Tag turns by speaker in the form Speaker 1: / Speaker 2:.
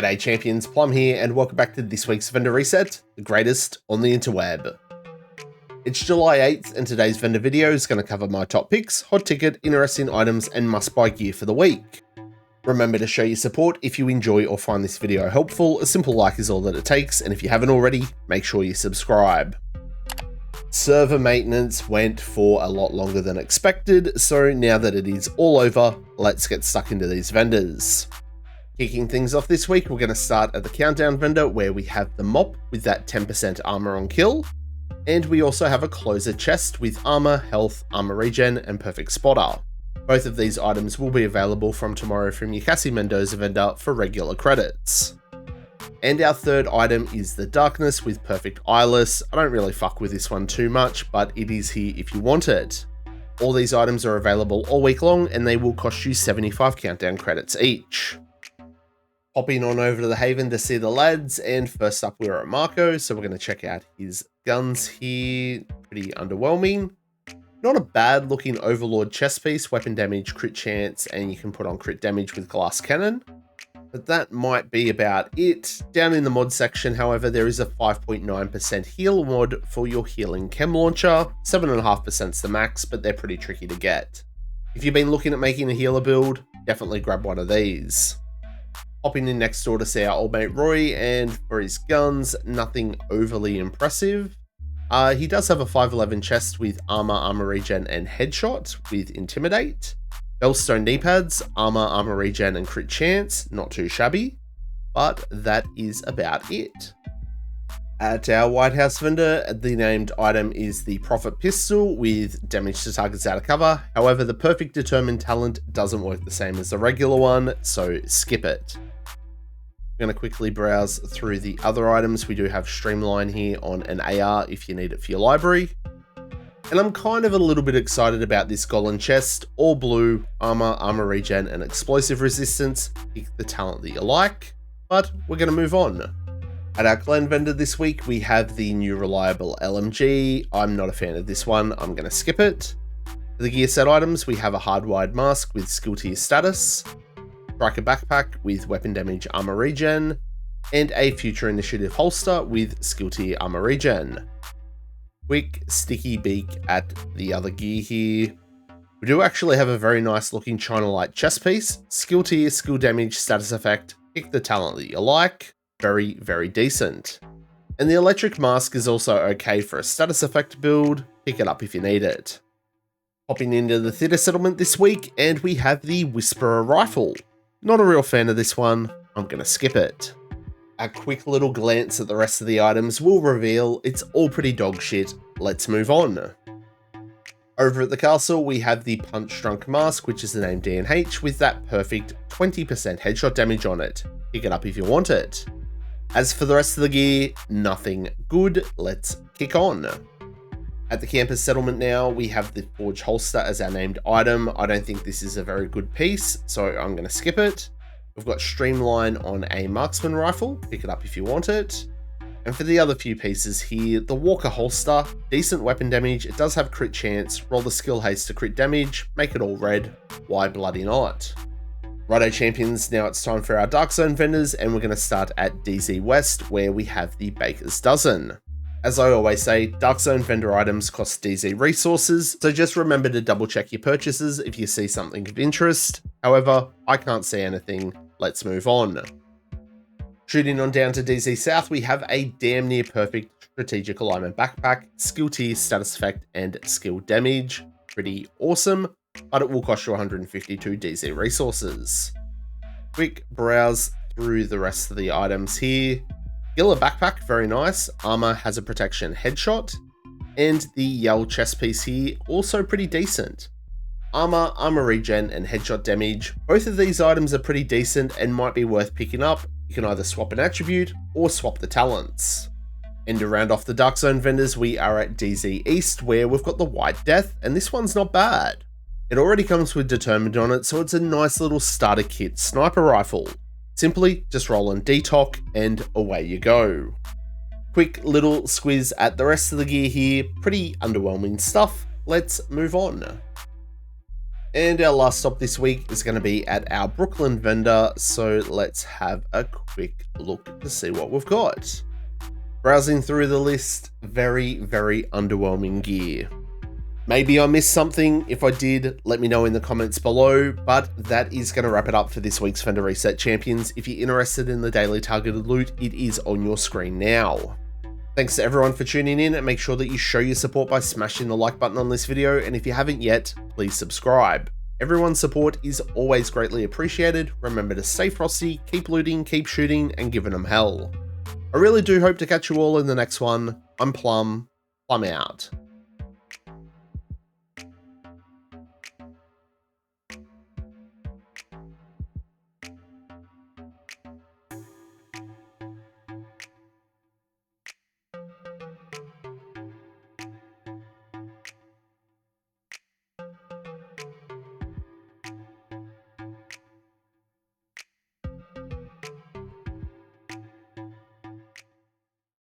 Speaker 1: G'day champions, Plum here, and welcome back to this week's vendor reset, the greatest on the interweb. It's July 8th, and today's vendor video is going to cover my top picks, hot ticket, interesting items, and must-buy gear for the week. Remember to show your support if you enjoy or find this video helpful. A simple like is all that it takes, and if you haven't already, make sure you subscribe. Server maintenance went for a lot longer than expected, so now that it is all over, let's get stuck into these vendors. Kicking things off this week, we're going to start at the countdown vendor where we have the mop with that 10% armor on kill, and we also have a closer chest with armor, health, armor regen, and perfect spotter. Both of these items will be available from tomorrow from your Cassie Mendoza vendor for regular credits. And our third item is the darkness with perfect eyeless. I don't really fuck with this one too much, but it is here if you want it. All these items are available all week long and they will cost you 75 countdown credits each. Hopping on over to the Haven to see the lads, and first up we're at Marco, so we're going to check out his guns here. Pretty underwhelming. Not a bad looking Overlord chest piece, weapon damage, crit chance, and you can put on crit damage with glass cannon. But that might be about it. Down in the mod section, however, there is a 5.9% heal mod for your healing chem launcher. 7.5% is the max, but they're pretty tricky to get. If you've been looking at making a healer build, definitely grab one of these. Hopping in next door to see our old mate Roy, and for his guns, nothing overly impressive. He does have a 511 chest with armor regen, and headshot with intimidate. Bellstone knee pads, armor regen, and crit chance, not too shabby, but that is about it. At our White House vendor, the named item is the Prophet Pistol with damage to targets out of cover. However, the perfect determined talent doesn't work the same as the regular one, so skip it. I'm going to quickly browse through the other items. We do have Streamline here on an AR if you need it for your library. And I'm kind of a little bit excited about this Glen chest, all blue, armor regen, and explosive resistance. Pick the talent that you like, but we're going to move on. At our Glen vendor this week, we have the new reliable LMG. I'm not a fan of this one, I'm going to skip it. For the gear set items, we have a hardwired mask with skill tier status, striker backpack with weapon damage armor regen, and a future initiative holster with skill tier armor regen. Quick sticky beak at the other gear here. We do actually have a very nice looking Chinaite chest piece, skill tier, skill damage, status effect, pick the talent that you like, very, very decent. And the electric mask is also okay for a status effect build, pick it up if you need it. Hopping into the theatre settlement this week, and we have the Whisperer rifle. Not a real fan of this one, I'm gonna skip it. A quick little glance at the rest of the items will reveal it's all pretty dog shit. Let's move on. Over at the castle, we have the Punch Drunk Mask, which is the name D&H, with that perfect 20% headshot damage on it. Pick it up if you want it. As for the rest of the gear, nothing good. Let's kick on. At the campus settlement now, we have the Forge holster as our named item. I don't think this is a very good piece, so I'm going to skip it. We've got Streamline on a marksman rifle, pick it up if you want it. And for the other few pieces here, the Walker holster, decent weapon damage, it does have crit chance, roll the skill haste to crit damage, make it all red, why bloody not? Righto champions, now it's time for our Dark Zone vendors, and we're going to start at DZ West where we have the Baker's Dozen. As I always say, Dark Zone vendor items cost DZ resources, so just remember to double check your purchases if you see something of interest. However, I can't see anything, let's move on. Shooting on down to DZ South, we have a damn near perfect strategic alignment backpack, skill tier, status effect, and skill damage. Pretty awesome, but it will cost you 152 DZ resources. Quick browse through the rest of the items here. Gilla backpack, very nice. Armor has a protection headshot. And the Yell chest piece here, also pretty decent. Armor regen, and headshot damage. Both of these items are pretty decent and might be worth picking up. You can either swap an attribute or swap the talents. And to round off the Dark Zone vendors, we are at DZ East where we've got the White Death, and this one's not bad. It already comes with Determined on it, so it's a nice little starter kit sniper rifle. Simply just roll on DTOC and away you go. Quick little squiz at the rest of the gear here, pretty underwhelming stuff. Let's move on. And our last stop this week is going to be at our Brooklyn vendor, so let's have a quick look to see what we've got. Browsing through the list, very underwhelming gear. Maybe I missed something. If I did, let me know in the comments below, but that is going to wrap it up for this week's Vendor Reset Champions. If you're interested in the daily targeted loot, it is on your screen now. Thanks to everyone for tuning in, and make sure that you show your support by smashing the like button on this video, and if you haven't yet, please subscribe. Everyone's support is always greatly appreciated. Remember to stay frosty, keep looting, keep shooting, and giving them hell. I really do hope to catch you all in the next one. I'm Plum out.